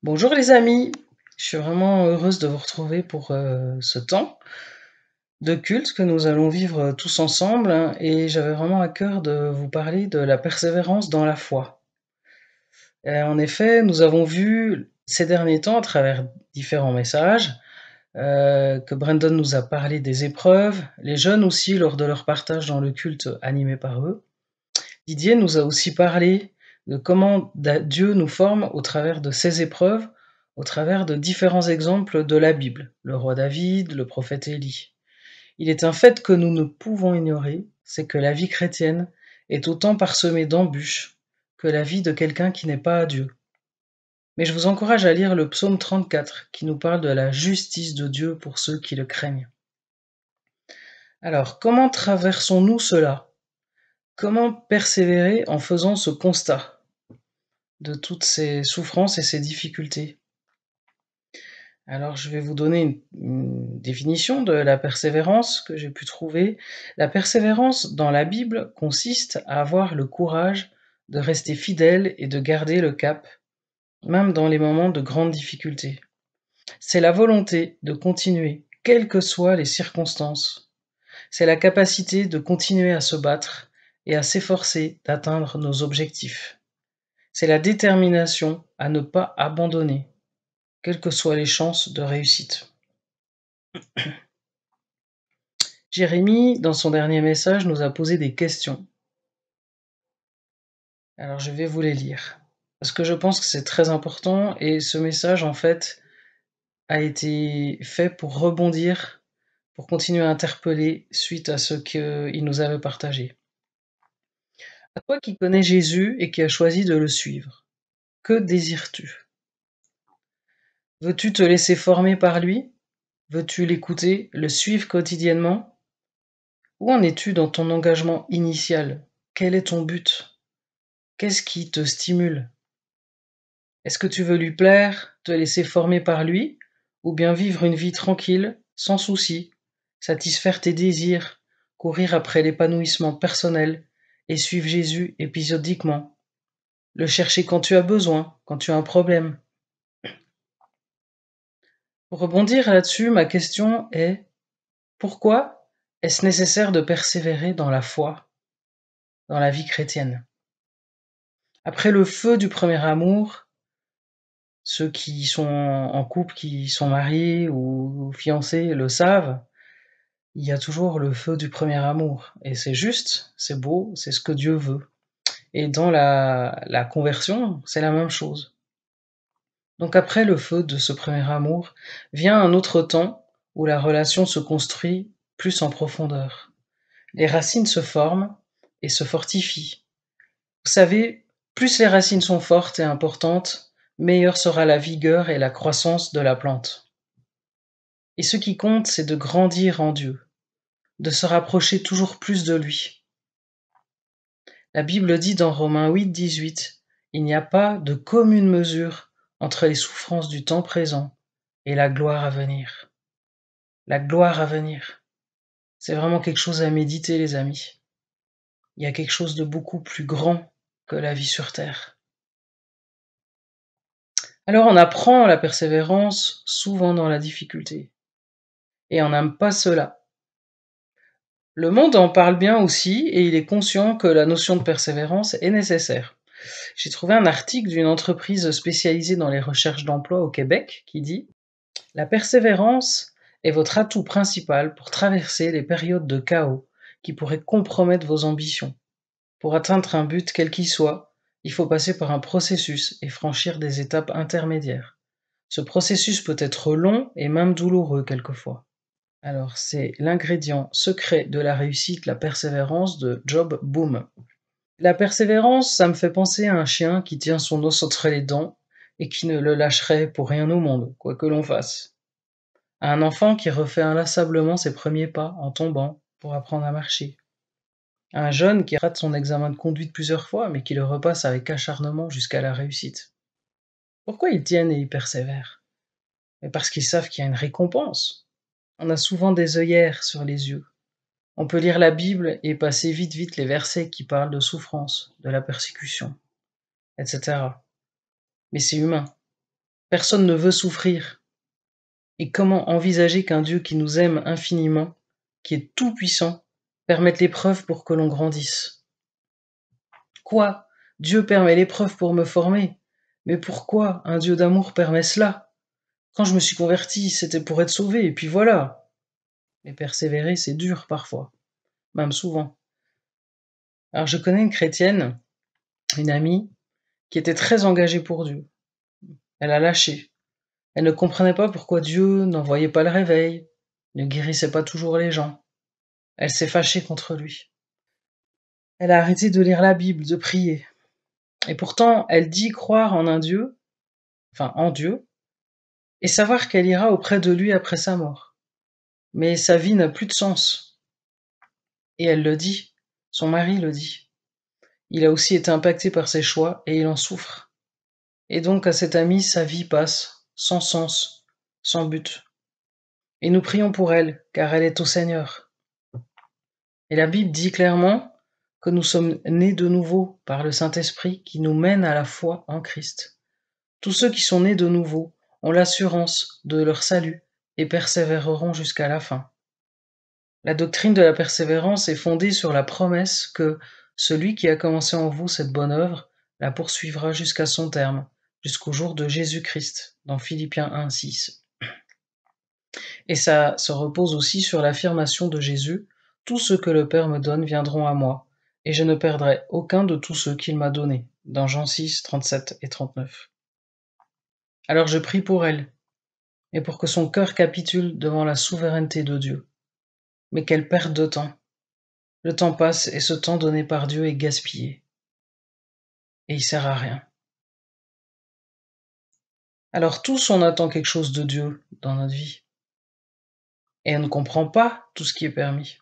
Bonjour les amis, je suis vraiment heureuse de vous retrouver pour ce temps de culte que nous allons vivre tous ensemble, hein, et j'avais vraiment à cœur de vous parler de la persévérance dans la foi. En effet, nous avons vu ces derniers temps à travers différents messages que Brandon nous a parlé des épreuves, les jeunes aussi lors de leur partage dans le culte animé par eux. Didier nous a aussi parlé de comment Dieu nous forme au travers de ses épreuves, au travers de différents exemples de la Bible, le roi David, le prophète Élie. Il est un fait que nous ne pouvons ignorer, c'est que la vie chrétienne est autant parsemée d'embûches que la vie de quelqu'un qui n'est pas à Dieu. Mais je vous encourage à lire le psaume 34 qui nous parle de la justice de Dieu pour ceux qui le craignent. Alors, comment traversons-nous cela? Comment persévérer en faisant ce constat de toutes ces souffrances et ces difficultés? Alors, je vais vous donner une définition de la persévérance que j'ai pu trouver. La persévérance dans la Bible consiste à avoir le courage de rester fidèle et de garder le cap, même dans les moments de grande difficulté. C'est la volonté de continuer, quelles que soient les circonstances. C'est la capacité de continuer à se battre et à s'efforcer d'atteindre nos objectifs. C'est la détermination à ne pas abandonner, quelles que soient les chances de réussite. Jérémie, dans son dernier message, nous a posé des questions. Alors je vais vous les lire, parce que je pense que c'est très important, et ce message, en fait, a été fait pour rebondir, pour continuer à interpeller suite à ce qu'il nous avait partagé. À toi qui connais Jésus et qui as choisi de le suivre, que désires-tu? Veux-tu te laisser former par lui? Veux-tu l'écouter, le suivre quotidiennement? Où en es-tu dans ton engagement initial? Quel est ton but? Qu'est-ce qui te stimule? Est-ce que tu veux lui plaire, te laisser former par lui, ou bien vivre une vie tranquille, sans souci, satisfaire tes désirs, courir après l'épanouissement personnel et suivre Jésus épisodiquement, le chercher quand tu as besoin, quand tu as un problème? Pour rebondir là-dessus, ma question est: pourquoi est-ce nécessaire de persévérer dans la foi, dans la vie chrétienne? Après le feu du premier amour, ceux qui sont en couple, qui sont mariés ou fiancés le savent, il y a toujours le feu du premier amour. Et c'est juste, c'est beau, c'est ce que Dieu veut. Et dans la conversion, c'est la même chose. Donc après le feu de ce premier amour, vient un autre temps où la relation se construit plus en profondeur. Les racines se forment et se fortifient. Vous savez, plus les racines sont fortes et importantes, meilleure sera la vigueur et la croissance de la plante. Et ce qui compte, c'est de grandir en Dieu, de se rapprocher toujours plus de lui. La Bible dit dans Romains 8, 18, il n'y a pas de commune mesure entre les souffrances du temps présent et la gloire à venir. La gloire à venir, c'est vraiment quelque chose à méditer, les amis. Il y a quelque chose de beaucoup plus grand que la vie sur terre. Alors on apprend la persévérance souvent dans la difficulté, et on n'aime pas cela. Le monde en parle bien aussi, et il est conscient que la notion de persévérance est nécessaire. J'ai trouvé un article d'une entreprise spécialisée dans les recherches d'emploi au Québec qui dit: la persévérance est votre atout principal pour traverser les périodes de chaos qui pourraient compromettre vos ambitions. Pour atteindre un but quel qu'il soit, il faut passer par un processus et franchir des étapes intermédiaires. Ce processus peut être long et même douloureux quelquefois. Alors, c'est l'ingrédient secret de la réussite, la persévérance, de Job Boom. La persévérance, ça me fait penser à un chien qui tient son os entre les dents et qui ne le lâcherait pour rien au monde, quoi que l'on fasse. À un enfant qui refait inlassablement ses premiers pas en tombant pour apprendre à marcher. À un jeune qui rate son examen de conduite plusieurs fois mais qui le repasse avec acharnement jusqu'à la réussite. Pourquoi ils tiennent et ils persévèrent? Mais parce qu'ils savent qu'il y a une récompense. On a souvent des œillères sur les yeux. On peut lire la Bible et passer vite les versets qui parlent de souffrance, de la persécution, etc. Mais c'est humain. Personne ne veut souffrir. Et comment envisager qu'un Dieu qui nous aime infiniment, qui est tout-puissant, permette l'épreuve pour que l'on grandisse? Quoi? Dieu permet l'épreuve pour me former. Mais pourquoi un Dieu d'amour permet cela? Quand je me suis converti, c'était pour être sauvé, et puis voilà. Mais persévérer, c'est dur parfois, même souvent. Alors je connais une chrétienne, une amie, qui était très engagée pour Dieu. Elle a lâché. Elle ne comprenait pas pourquoi Dieu n'envoyait pas le réveil, ne guérissait pas toujours les gens. Elle s'est fâchée contre lui. Elle a arrêté de lire la Bible, de prier. Et pourtant, elle dit croire en un Dieu, enfin en Dieu, et savoir qu'elle ira auprès de lui après sa mort. Mais sa vie n'a plus de sens. Et elle le dit, son mari le dit. Il a aussi été impacté par ses choix et il en souffre. Et donc à cette amie, sa vie passe, sans sens, sans but. Et nous prions pour elle, car elle est au Seigneur. Et la Bible dit clairement que nous sommes nés de nouveau par le Saint-Esprit qui nous mène à la foi en Christ. Tous ceux qui sont nés de nouveau ont l'assurance de leur salut et persévéreront jusqu'à la fin. La doctrine de la persévérance est fondée sur la promesse que celui qui a commencé en vous cette bonne œuvre la poursuivra jusqu'à son terme, jusqu'au jour de Jésus-Christ, dans Philippiens 1, 6. Et ça se repose aussi sur l'affirmation de Jésus, tout ce que le Père me donne viendront à moi, et je ne perdrai aucun de tous ceux qu'il m'a donnés, dans Jean 6, 37 et 39. Alors je prie pour elle, et pour que son cœur capitule devant la souveraineté de Dieu, mais qu'elle perde de temps. Le temps passe et ce temps donné par Dieu est gaspillé, et il sert à rien. Alors tous on attend quelque chose de Dieu dans notre vie, et on ne comprend pas tout ce qui est permis.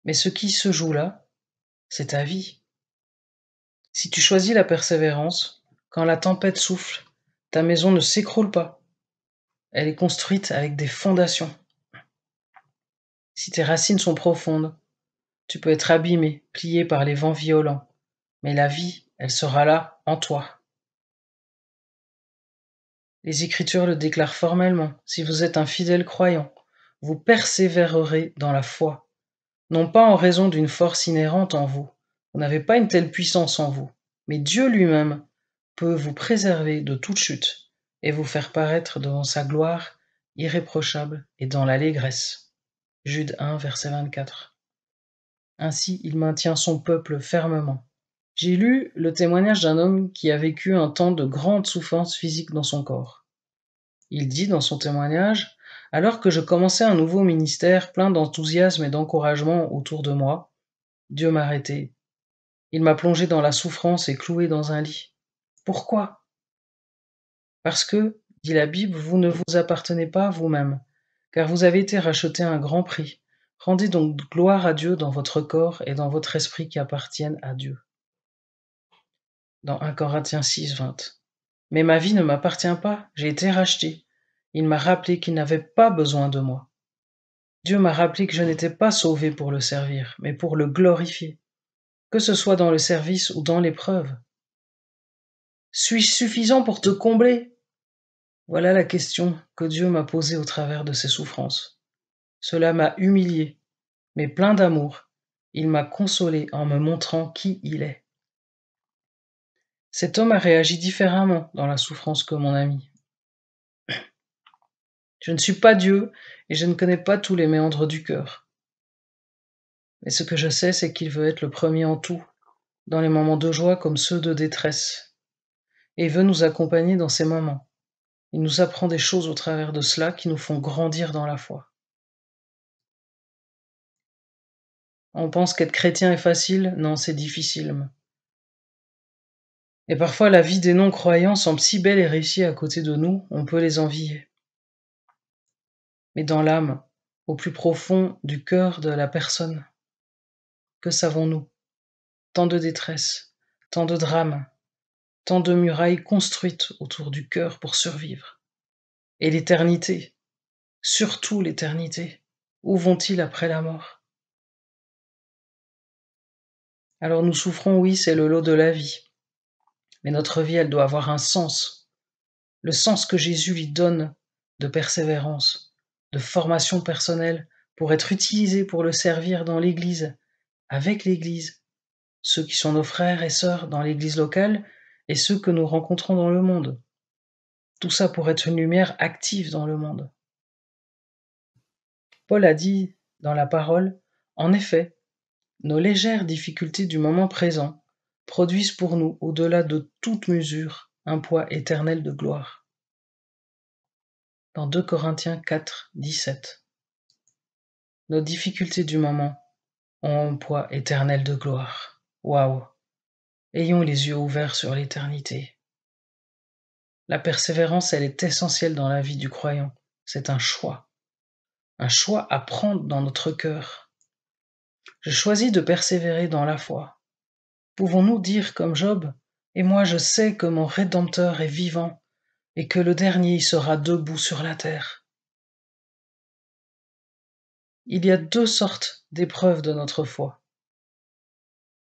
Mais ce qui se joue là, c'est ta vie. Si tu choisis la persévérance, quand la tempête souffle, ta maison ne s'écroule pas. Elle est construite avec des fondations. Si tes racines sont profondes, tu peux être abîmé, plié par les vents violents, mais la vie, elle sera là, en toi. Les Écritures le déclarent formellement. Si vous êtes un fidèle croyant, vous persévérerez dans la foi, non pas en raison d'une force inhérente en vous. Vous n'avez pas une telle puissance en vous, mais Dieu lui-même peut vous préserver de toute chute et vous faire paraître devant sa gloire irréprochable et dans l'allégresse. Jude 1, verset 24. Ainsi, il maintient son peuple fermement. J'ai lu le témoignage d'un homme qui a vécu un temps de grande souffrance physique dans son corps. Il dit dans son témoignage, alors que je commençais un nouveau ministère plein d'enthousiasme et d'encouragement autour de moi, Dieu m'a arrêté. Il m'a plongé dans la souffrance et cloué dans un lit. Pourquoi? Parce que, dit la Bible, vous ne vous appartenez pas à vous-même, car vous avez été rachetés à un grand prix. Rendez donc gloire à Dieu dans votre corps et dans votre esprit qui appartiennent à Dieu. Dans 1 Corinthiens 6, 20. Mais ma vie ne m'appartient pas, j'ai été racheté. Il m'a rappelé qu'il n'avait pas besoin de moi. Dieu m'a rappelé que je n'étais pas sauvé pour le servir, mais pour le glorifier, que ce soit dans le service ou dans l'épreuve. Suis-je suffisant pour te combler? Voilà la question que Dieu m'a posée au travers de ces souffrances. Cela m'a humilié, mais plein d'amour. Il m'a consolé en me montrant qui il est. Cet homme a réagi différemment dans la souffrance que mon ami. Je ne suis pas Dieu et je ne connais pas tous les méandres du cœur. Mais ce que je sais, c'est qu'il veut être le premier en tout, dans les moments de joie comme ceux de détresse, et veut nous accompagner dans ces moments. Il nous apprend des choses au travers de cela qui nous font grandir dans la foi. On pense qu'être chrétien est facile, non, c'est difficile. Et parfois la vie des non-croyants semble si belle et réussie à côté de nous, on peut les envier. Mais dans l'âme, au plus profond du cœur de la personne, que savons-nous? Tant de détresse, tant de drames, tant de murailles construites autour du cœur pour survivre. Et l'éternité, surtout l'éternité, où vont-ils après la mort? Alors nous souffrons, oui, c'est le lot de la vie. Mais notre vie, elle doit avoir un sens. le sens que Jésus lui donne de persévérance, de formation personnelle, pour être utilisé pour le servir dans l'Église, avec l'Église, ceux qui sont nos frères et sœurs dans l'Église locale et ceux que nous rencontrons dans le monde. Tout ça pour être une lumière active dans le monde. Paul a dit dans la parole, en effet, nos légères difficultés du moment présent produisent pour nous, au-delà de toute mesure, un poids éternel de gloire. Dans 2 Corinthiens 4, 17. Nos difficultés du moment ont un poids éternel de gloire. Waouh! Ayons les yeux ouverts sur l'éternité. La persévérance, elle est essentielle dans la vie du croyant. C'est un choix à prendre dans notre cœur. Je choisis de persévérer dans la foi. Pouvons-nous dire comme Job, « Et moi je sais que mon Rédempteur est vivant, et que le dernier sera debout sur la terre. » Il y a 2 sortes d'épreuves de notre foi.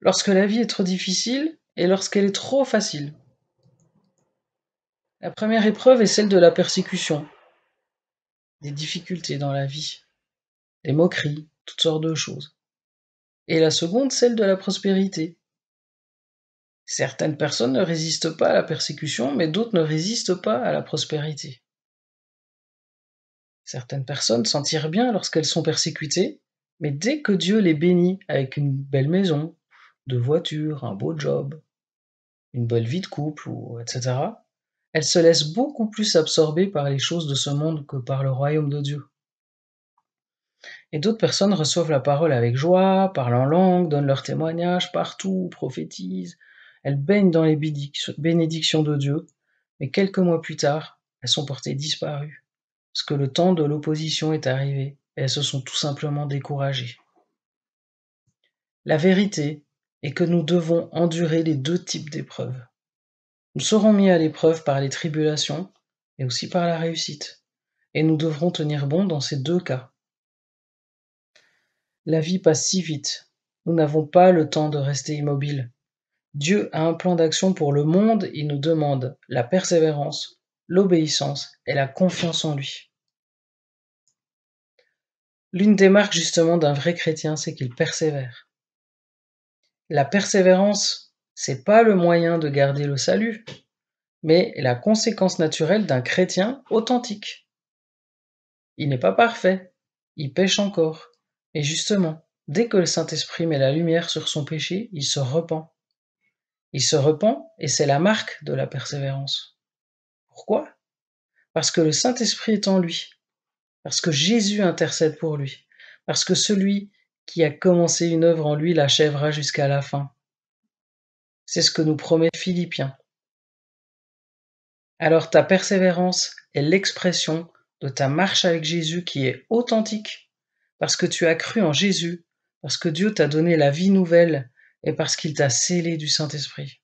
Lorsque la vie est trop difficile et lorsqu'elle est trop facile. La première épreuve est celle de la persécution, des difficultés dans la vie, des moqueries, toutes sortes de choses. Et la seconde, celle de la prospérité. Certaines personnes ne résistent pas à la persécution, mais d'autres ne résistent pas à la prospérité. Certaines personnes s'en tirent bien lorsqu'elles sont persécutées, mais dès que Dieu les bénit avec une belle maison, 2 voitures, un beau job, une belle vie de couple, etc., elles se laissent beaucoup plus absorber par les choses de ce monde que par le royaume de Dieu. Et d'autres personnes reçoivent la parole avec joie, parlent en langue, donnent leur témoignage partout, prophétisent. Elles baignent dans les bénédictions de Dieu, mais quelques mois plus tard, elles sont portées disparues, parce que le temps de l'opposition est arrivé, et elles se sont tout simplement découragées. La vérité est que nous devons endurer les 2 types d'épreuves. Nous serons mis à l'épreuve par les tribulations, et aussi par la réussite, et nous devrons tenir bon dans ces 2 cas. La vie passe si vite, nous n'avons pas le temps de rester immobiles. Dieu a un plan d'action pour le monde, il nous demande la persévérance, l'obéissance et la confiance en lui. L'une des marques justement d'un vrai chrétien, c'est qu'il persévère. La persévérance, c'est pas le moyen de garder le salut, mais la conséquence naturelle d'un chrétien authentique. Il n'est pas parfait, il pêche encore, et justement, dès que le Saint-Esprit met la lumière sur son péché, il se repent. Il se repent et c'est la marque de la persévérance. Pourquoi? Parce que le Saint-Esprit est en lui, parce que Jésus intercède pour lui, parce que celui qui a commencé une œuvre en lui l'achèvera jusqu'à la fin. C'est ce que nous promet Philippiens. Alors ta persévérance est l'expression de ta marche avec Jésus qui est authentique, parce que tu as cru en Jésus, parce que Dieu t'a donné la vie nouvelle et parce qu'il t'a scellé du Saint-Esprit.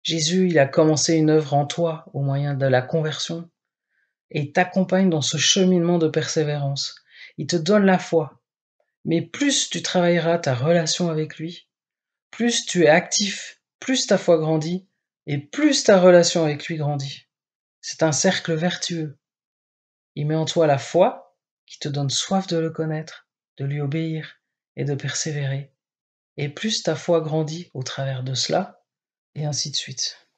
Jésus, il a commencé une œuvre en toi au moyen de la conversion et il t'accompagne dans ce cheminement de persévérance. Il te donne la foi, mais plus tu travailleras ta relation avec lui, plus tu es actif, plus ta foi grandit et plus ta relation avec lui grandit. C'est un cercle vertueux. Il met en toi la foi qui te donne soif de le connaître, de lui obéir et de persévérer. Et plus ta foi grandit au travers de cela, et ainsi de suite.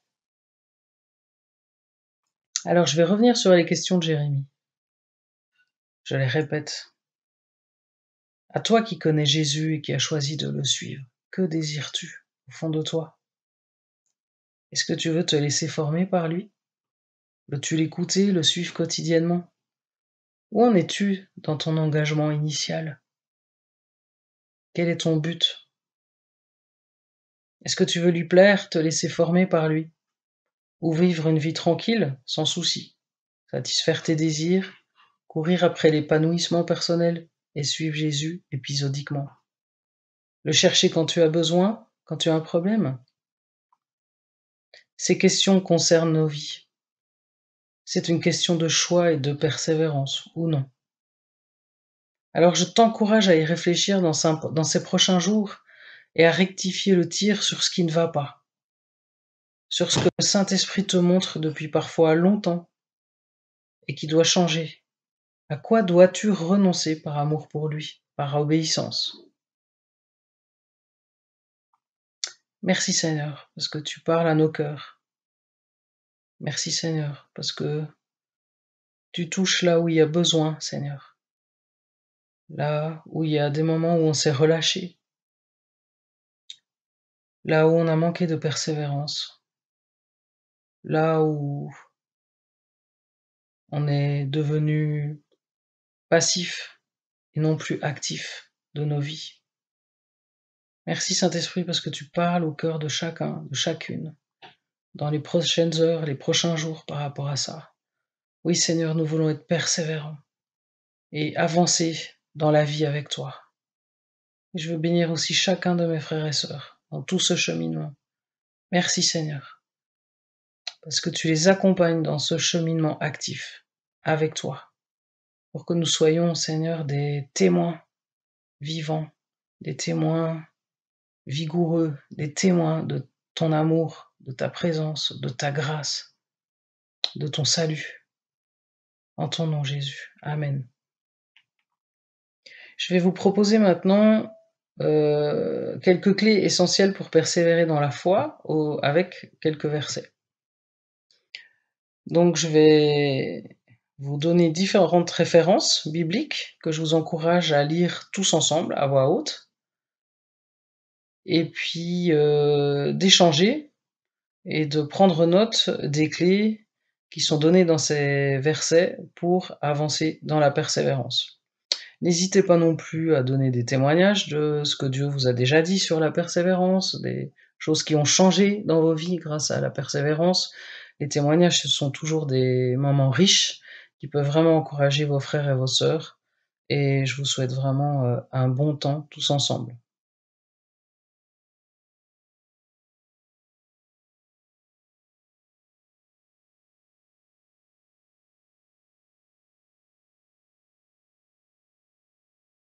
Alors je vais revenir sur les questions de Jérémie. Je les répète. À toi qui connais Jésus et qui as choisi de le suivre, que désires-tu au fond de toi? Est-ce que tu veux te laisser former par lui? Veux-tu l'écouter, le suivre quotidiennement? Où en es-tu dans ton engagement initial? Quel est ton but? Est-ce que tu veux lui plaire, te laisser former par lui? Ou vivre une vie tranquille, sans souci, satisfaire tes désirs, courir après l'épanouissement personnel et suivre Jésus épisodiquement? Le chercher quand tu as besoin, quand tu as un problème? Ces questions concernent nos vies. C'est une question de choix et de persévérance, ou non. Alors je t'encourage à y réfléchir dans ces prochains jours et à rectifier le tir sur ce qui ne va pas. sur ce que le Saint-Esprit te montre depuis parfois longtemps et qui doit changer. À quoi dois-tu renoncer par amour pour lui, par obéissance? Merci Seigneur, parce que tu parles à nos cœurs. Merci Seigneur, parce que tu touches là où il y a besoin, Seigneur. Là où il y a des moments où on s'est relâché, là où on a manqué de persévérance, là où on est devenu passif et non plus actif de nos vies. Merci Saint-Esprit parce que tu parles au cœur de chacun, de chacune, dans les prochaines heures, les prochains jours par rapport à ça. Oui Seigneur, nous voulons être persévérants et avancer dans la vie avec toi. Et je veux bénir aussi chacun de mes frères et sœurs dans tout ce cheminement. Merci Seigneur, parce que tu les accompagnes dans ce cheminement actif avec toi, pour que nous soyons, Seigneur, des témoins vivants, des témoins vigoureux, des témoins de ton amour, de ta présence, de ta grâce, de ton salut. En ton nom, Jésus. Amen. Je vais vous proposer maintenant quelques clés essentielles pour persévérer dans la foi avec quelques versets. Donc je vais vous donner différentes références bibliques que je vous encourage à lire tous ensemble à voix haute et puis d'échanger et de prendre note des clés qui sont données dans ces versets pour avancer dans la persévérance. N'hésitez pas non plus à donner des témoignages de ce que Dieu vous a déjà dit sur la persévérance, des choses qui ont changé dans vos vies grâce à la persévérance. Les témoignages, ce sont toujours des moments riches qui peuvent vraiment encourager vos frères et vos sœurs. Et je vous souhaite vraiment un bon temps tous ensemble.